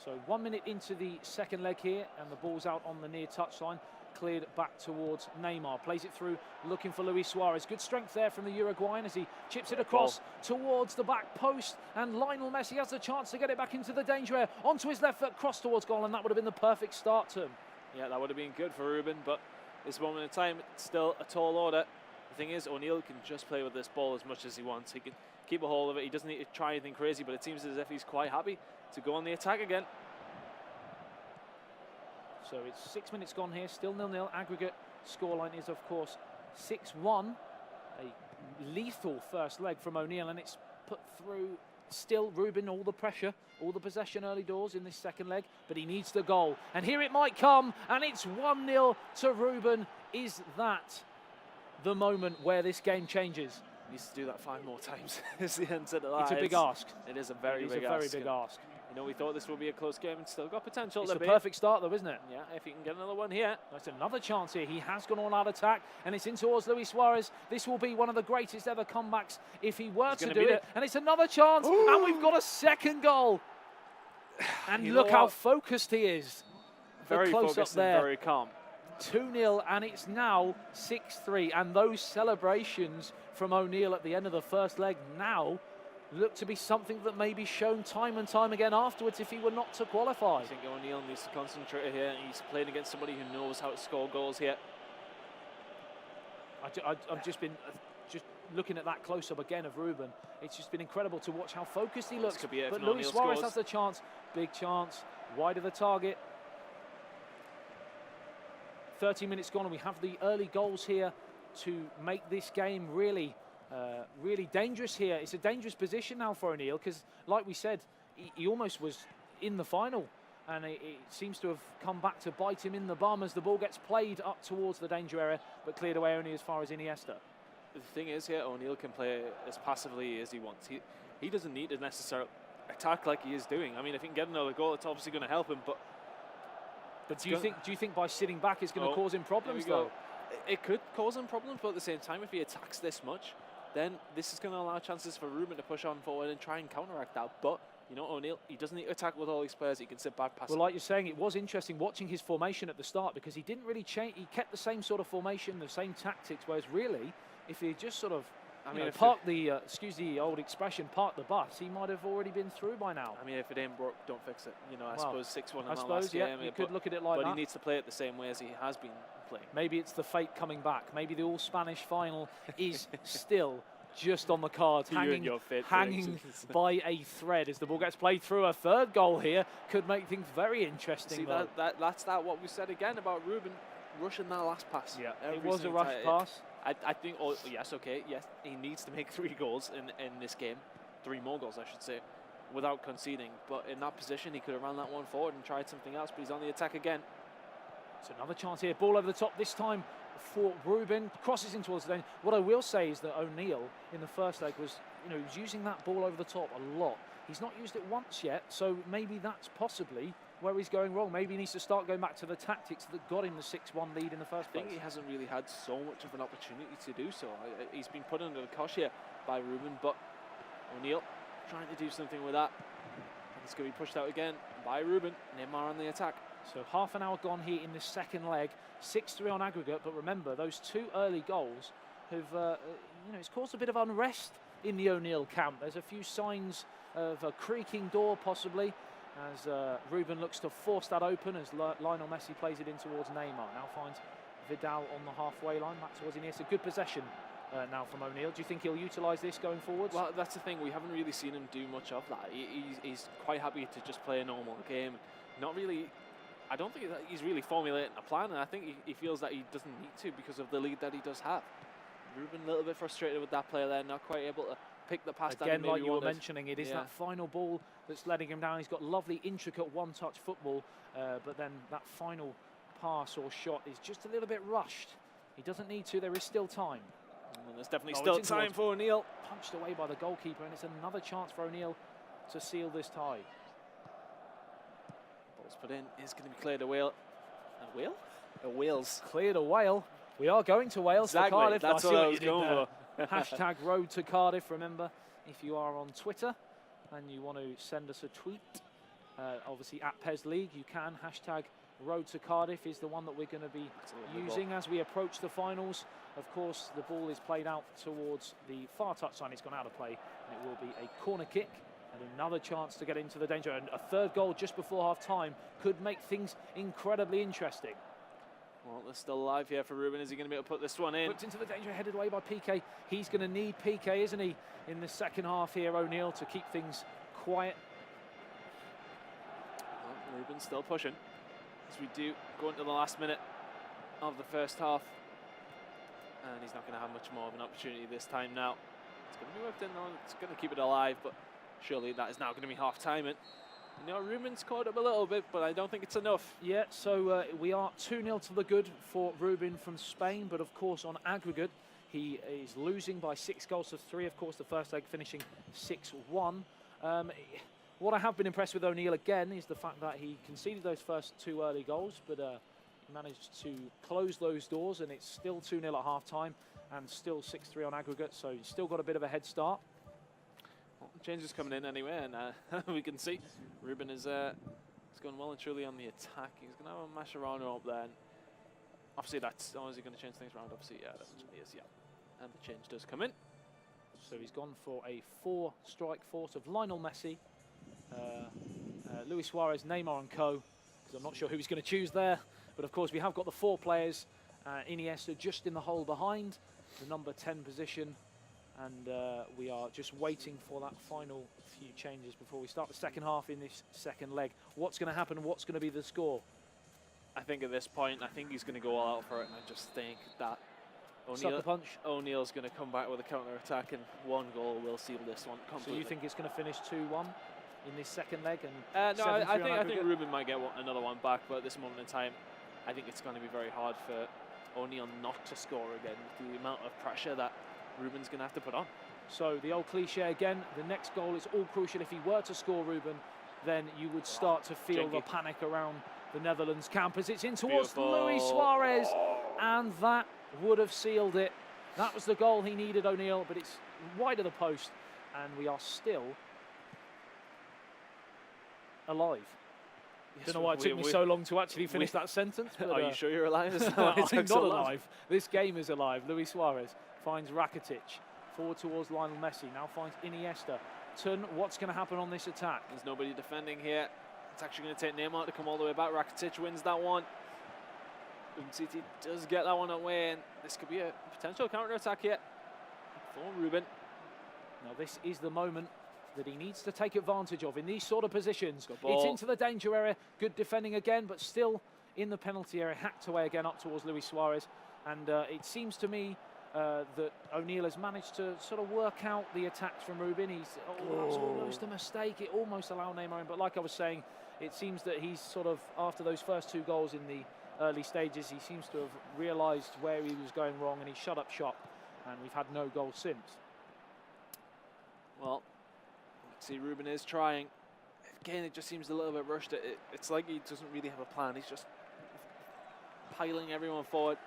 So 1 minute into the second leg here, and the ball's out on the near touchline. Cleared back towards Neymar. Plays it through, looking for Luis Suarez. Good strength there from the Uruguayan as he chips it across towards the back post. And Lionel Messi has the chance to get it back into the danger area. Onto his left foot, cross towards goal, and that would have been the perfect start to him. Yeah, that would have been good for Ruben, but this moment in time, it's still a tall order. The thing is, O'Neill can just play with this ball as much as he wants. He can keep a hold of it. He doesn't need to try anything crazy, but it seems as if he's quite happy to go on the attack again. So it's 6 minutes gone here, still 0-0. Aggregate scoreline is, of course, 6-1. A lethal first leg from O'Neill, and it's put through still Ruben, all the pressure, all the possession early doors in this second leg, but he needs the goal. And here it might come, and it's 1-0 to Ruben. Is that the moment where this game changes? He needs to do that 5 more times. It's the answer to that. It's a big ask. It is a very big ask. You know, we thought this would be a close game and still got potential. It's a perfect start though, isn't it? Yeah, if he can get another one here. That's another chance here. He has gone all out attack, and it's in towards Luis Suarez. This will be one of the greatest ever comebacks if he were to do it. And it's another chance, and we've got a second goal. And look how focused he is. Very focused and very calm. 2-0, and it's now 6-3. And those celebrations from O'Neill at the end of the first leg now look to be something that may be shown time and time again afterwards if he were not to qualify. I think O'Neill needs to concentrate here. He's playing against somebody who knows how to score goals here. I've just been looking at that close-up again of Ruben. It's just been incredible to watch how focused he looks. Could be it, but Luis Suarez has the chance. Big chance. Wide of the target. 30 minutes gone, and we have the early goals here to make this game really dangerous here. It's a dangerous position now for O'Neill because, like we said, he almost was in the final, and it seems to have come back to bite him in the bum as the ball gets played up towards the danger area, but cleared away only as far as Iniesta. The thing is here, O'Neill can play as passively as he wants. He doesn't need to necessarily attack like he is doing. I mean, if he can get another goal, it's obviously going to help him, but do you think by sitting back is going to cause him problems though? It could cause him problems, but at the same time, if he attacks this much, then this is going to allow chances for Ruben to push on forward and try and counteract that. But, you know, O'Neill, he doesn't need to attack with all these players. He can sit back past. Well, like you're saying, it was interesting watching his formation at the start because he didn't really change. He kept the same sort of formation, the same tactics, whereas really, if he just sort of parked the, excuse the old expression, parked the bus, he might have already been through by now. I mean, if it ain't broke, don't fix it. You know, I suppose 6-1 in I that last game. You could look at it like that. But he needs to play it the same way as he has been playing. Maybe it's the fate coming back. Maybe the all-Spanish final is still just on the cards, hanging by a thread as the ball gets played through. A third goal here could make things very interesting. See, that's what we said again about Ruben rushing that last pass. Yeah, it was a rush pass. I think, yes, he needs to make 3 goals in this game. 3 more goals, I should say, without conceding. But in that position, he could have ran that one forward and tried something else, but he's on the attack again. It's another chance here, ball over the top, this time for Ruben, crosses in towards the lane. What I will say is that O'Neill, in the first leg, was using that ball over the top a lot. He's not used it once yet, so maybe that's possibly where he's going wrong. Maybe he needs to start going back to the tactics that got him the 6-1 lead in the first place. I think he hasn't really had so much of an opportunity to do so. He's been put under the cosh here by Ruben, but O'Neill trying to do something with that. And it's going to be pushed out again by Ruben. Neymar on the attack. So half an hour gone here in the second leg. 6-3 on aggregate, but remember, those 2 early goals have, it's caused a bit of unrest in the O'Neill camp. There's a few signs of a creaking door, possibly, as Ruben looks to force that open as Lionel Messi plays it in towards Neymar. Now finds Vidal on the halfway line, back towards Iniesta. Good possession now from O'Neill. Do you think he'll utilise this going forwards? Well, that's the thing. We haven't really seen him do much of that. He's quite happy to just play a normal game. Not really. I don't think that he's really formulating a plan, and I think he feels that he doesn't need to because of the lead that he does have. Ruben a little bit frustrated with that player there, not quite able to pick the pass again, like you were mentioning, it is that final ball that's letting him down. He's got lovely, intricate one-touch football, but then that final pass or shot is just a little bit rushed. He doesn't need to. There is still time. And there's definitely still time for O'Neill. Punched away by the goalkeeper, and it's another chance for O'Neill to seal this tie. Ball's put in. Is going to be cleared away. Wales. Cleared a Wales. We are going to Wales for Cardiff. That's what I was going for. Hashtag road to Cardiff. Remember, if you are on Twitter and you want to send us a tweet, obviously at PES League, you can hashtag Road to Cardiff is the one that we're going to be using as we approach the finals. Of course, the ball is played out towards the far touchline. It's gone out of play, and it will be a corner kick and another chance to get into the danger. And a third goal just before half-time could make things incredibly interesting. Well, they're still alive here for Ruben. Is he going to be able to put this one in? Put into the danger, headed away by PK. He's going to need PK, isn't he, in the second half here, O'Neill, to keep things quiet. Well, Ruben's still pushing as we do go into the last minute of the first half. And he's not going to have much more of an opportunity this time now. It's going to be worked in though. It's going to keep it alive, but surely that is now going to be half-time. And you know, Ruben's caught up a little bit, but I don't think it's enough. Yeah, so we are 2-0 to the good for Ruben from Spain, but of course on aggregate he is losing by 6 goals to 3. Of course, the first leg finishing 6-1. What I have been impressed with O'Neill again is the fact that he conceded those first 2 early goals, but he managed to close those doors, and it's still 2-0 at half-time and still 6-3 on aggregate, so he's still got a bit of a head start. Well, changes coming in anyway, and we can see Ruben is going well and truly on the attack. He's going to have a Mascherano up there. And obviously, that's always going to change things around. Obviously, yeah, that is, yeah. And the change does come in. So he's gone for a 4-strike force of Lionel Messi, Luis Suarez, Neymar and co. Because I'm not sure who he's going to choose there. But of course, we have got the 4 players. Iniesta just in the hole behind, the number 10 position. And we are just waiting for that final few changes before we start the second half in this second leg. What's going to happen? What's going to be the score? I think at this point, I think he's going to go all out for it. And I just think that O'Neill's going to come back with a counter-attack, and 1 goal will seal this one completely. So you think it's going to finish 2-1 in this second leg? And no, I think Ruben might get another one back, but at this moment in time, I think it's going to be very hard for O'Neill not to score again with the amount of pressure that Ruben's going to have to put on. So the old cliche again, the next goal is all crucial. If he were to score, Ruben, then you would start to feel the panic around the Netherlands camp as it's in towards Luis Suarez, and that would have sealed it. That was the goal he needed, O'Neill, but it's wide of the post, and we are still alive. Yes, don't know why it took me so long to actually finish that sentence. But, are you sure you're alive? I'm not alive. This game is alive. Luis Suarez finds Rakitic. Forward towards Lionel Messi. Now finds Iniesta. What's going to happen on this attack? There's nobody defending here. It's actually going to take Neymar to come all the way back. Rakitic wins that one. City does get that one away, and this could be a potential counter-attack here for Ruben. Now this is the moment that he needs to take advantage of in these sort of positions. It's into the danger area. Good defending again, but still in the penalty area. Hacked away again up towards Luis Suarez. And it seems to me that O'Neill has managed to sort of work out the attacks from Ruben. That was almost a mistake. It almost allowed Neymar in. But like I was saying, it seems that he's sort of, after those first 2 goals in the early stages, he seems to have realised where he was going wrong, and he shut up shop. And we've had no goal since. Well, see, Ruben is trying. Again, it just seems a little bit rushed. It's like he doesn't really have a plan. He's just piling everyone forward.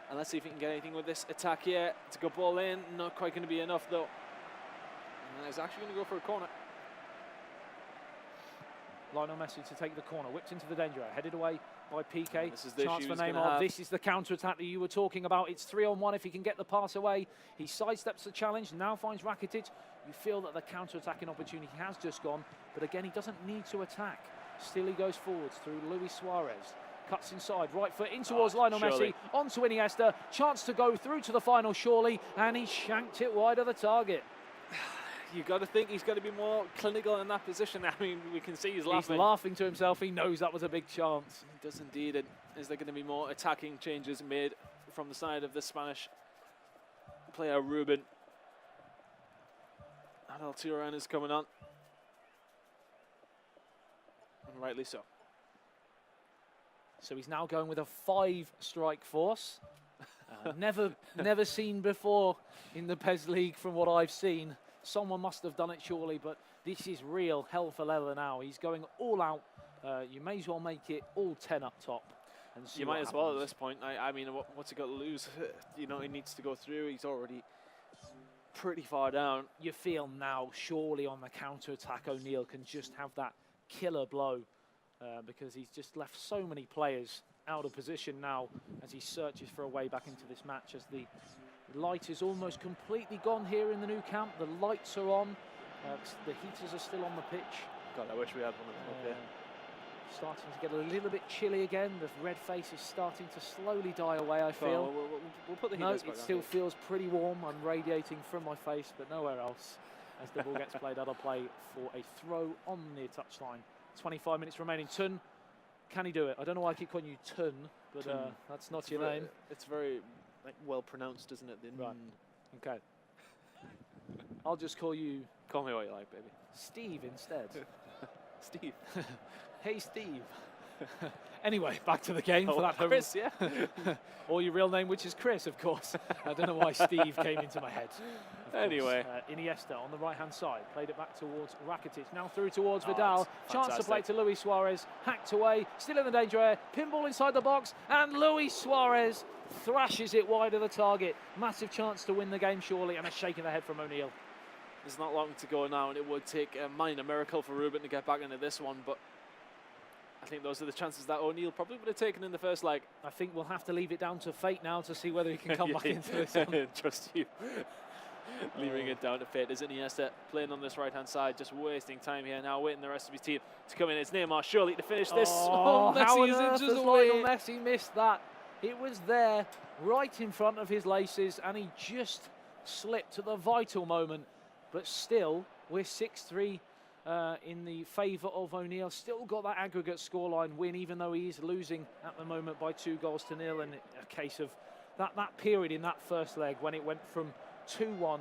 And let's see if he can get anything with this attack here. It's a good ball in. Not quite going to be enough, though. And he's actually going to go for a corner. Lionel Messi to take the corner. Whipped into the danger area. Headed away by PK. This is the chance for Neymar. This is the counter-attack that you were talking about. It's 3-on-1 if he can get the pass away. He sidesteps the challenge. Now finds Rakitic. You feel that the counter-attacking opportunity has just gone. But again, he doesn't need to attack. Still he goes forwards through Luis Suarez. Cuts inside, right foot in towards Lionel Messi, onto Iniesta, chance to go through to the final surely, and he shanked it wide of the target. You've got to think he's got to be more clinical in that position. I mean, we can see he's laughing. He's laughing to himself, he knows that was a big chance. He does indeed, and is there going to be more attacking changes made from the side of the Spanish player Ruben? Adel Turan is coming on, and rightly so. So he's now going with a 5-strike force. Never seen before in the PES League from what I've seen. Someone must have done it surely, but this is real hell for leather now. He's going all out. You may as well make it all 10 up top. And see you might happens. as well at this point. I mean, what's he got to lose? You know, he needs to go through. He's already pretty far down. You feel now, surely on the counter-attack, O'Neill can just have that killer blow because he's just left so many players out of position now as he searches for a way back into this match, as the light is almost completely gone here in the new camp. The lights are on, the heaters are still on the pitch. God, I wish we had one of them up here. Starting to get a little bit chilly again. The red face is starting to slowly die away, I feel. We'll put the No, heaters back it on still here. feels pretty warm. I'm radiating from my face, but nowhere else, as the ball gets played out of play for a throw on the near touchline. 25 minutes remaining. Tun, can he do it? I don't know why I keep calling you Tun, but Tun. that's not It's your very, name. It's very well pronounced, isn't it? Right. Okay. I'll just call you Call me what you like, baby. Steve instead. Steve. Hey, Steve. Anyway, back to the game for that. Chris, yeah. Or your real name, which is Chris, of course. I don't know why Steve came into my head. Anyway. Iniesta on the right-hand side. Played it back towards Rakitic. Now through towards Oh, Vidal. it's Chance to play fantastic. to Luis Suarez. Hacked away. Still in the danger area. Pinball inside the box. And Luis Suarez thrashes it wide of the target. Massive chance to win the game, surely. And a shake in the head from O'Neill. There's not long to go now, and it would take a minor miracle for Ruben to get back into this one, but I think those are the chances that O'Neill probably would have taken in the first leg. I think we'll have to leave it down to fate now to see whether he can come back into this one. Trust you. Leaving it down to fate. Is Iniesta playing on this right-hand side, just wasting time here now, waiting the rest of his team to come in. It's Neymar surely to finish this. Oh, how on Messi earth is has inches Lionel away. Messi missed that? It was there, right in front of his laces, and he just slipped at the vital moment. But still, we're 6-3 in the favour of O'Neill. Still got that aggregate scoreline win, even though he is losing at the moment by 2-0. And a case of that period in that first leg when it went from 2-1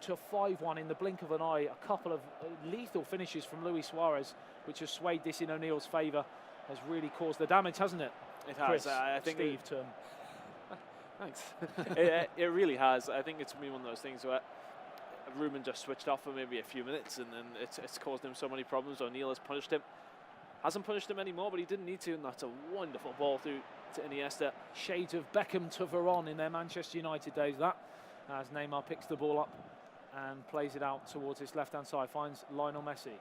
to 5-1 in the blink of an eye. A couple of lethal finishes from Luis Suarez, which has swayed this in O'Neill's favour, has really caused the damage, hasn't it? It has. Chris, I think Steve, turn. Thanks. it really has. I think it's been one of those things where Ruben just switched off for maybe a few minutes, and then it's caused him so many problems. O'Neill has punished him. Hasn't punished him anymore, but he didn't need to, and that's a wonderful ball through to Iniesta. Shades of Beckham to Veron in their Manchester United days, that. As Neymar picks the ball up and plays it out towards his left-hand side, finds Lionel Messi.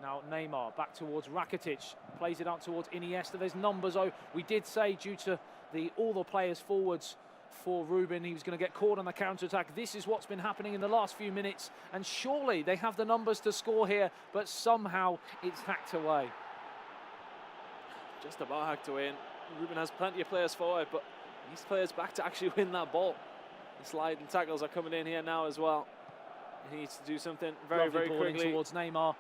Now Neymar back towards Rakitic, plays it out towards Iniesta. There's numbers. Oh, we did say due to all the players forwards for Ruben, he was going to get caught on the counter-attack. This is what's been happening in the last few minutes, and surely they have the numbers to score here, but somehow it's hacked away. Just about hacked away, and Ruben has plenty of players forward, but he needs players back to actually win that ball. The sliding tackles are coming in here now as well. He needs to do something very, Lovely very ball in quickly. towards Neymar.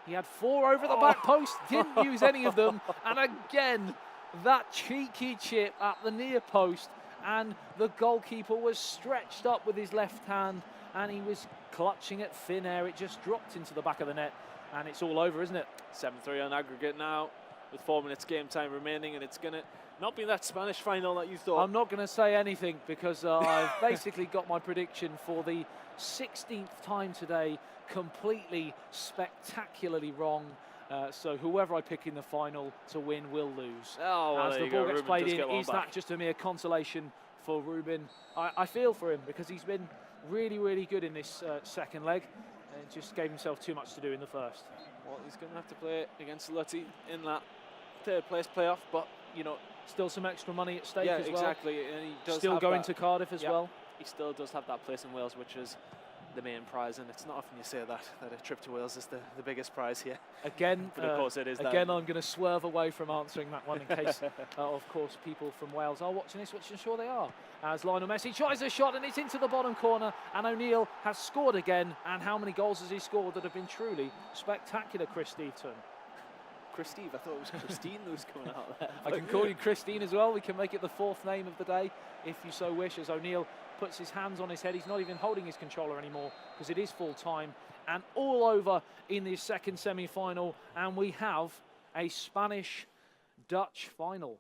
He had 4 over the back post, didn't use any of them, and again, that cheeky chip at the near post, and the goalkeeper was stretched up with his left hand, and he was clutching at thin air. It just dropped into the back of the net, and it's all over, isn't it? 7-3 on aggregate now, with 4 minutes game time remaining, and it's going to not be that Spanish final that you thought. I'm not going to say anything because I've basically got my prediction for the 16th time today completely spectacularly wrong. So whoever I pick in the final to win will lose. Oh, well, As there the you ball go. gets Ruben played does in, get one is back. that just a mere consolation for Ruben? I feel for him because he's been really, really good in this second leg and just gave himself too much to do in the first. Well, he's going to have to play against Lutty in that third place playoff, but, you know, Still some extra money at stake yeah, as well. exactly. And he does Still have going that. to Cardiff as Yep. well. He still does have that place in Wales, which is the main prize, and it's not often you say that a trip to Wales is the biggest prize here. Again, But of course it is. again, I'm going to swerve away from answering that one in case, of course, people from Wales are watching this, which I'm sure they are. As Lionel Messi tries a shot and it's into the bottom corner, and O'Neill has scored again. And how many goals has he scored that have been truly spectacular, Chris Stevenson? Chris Steve, I thought it was Christine that was coming out there. I can call you Christine as well. We can make it the 4th name of the day, if you so wish, as O'Neill puts his hands on his head. He's not even holding his controller anymore because it is full time. And all over in the second semi-final. And we have a Spanish-Dutch final.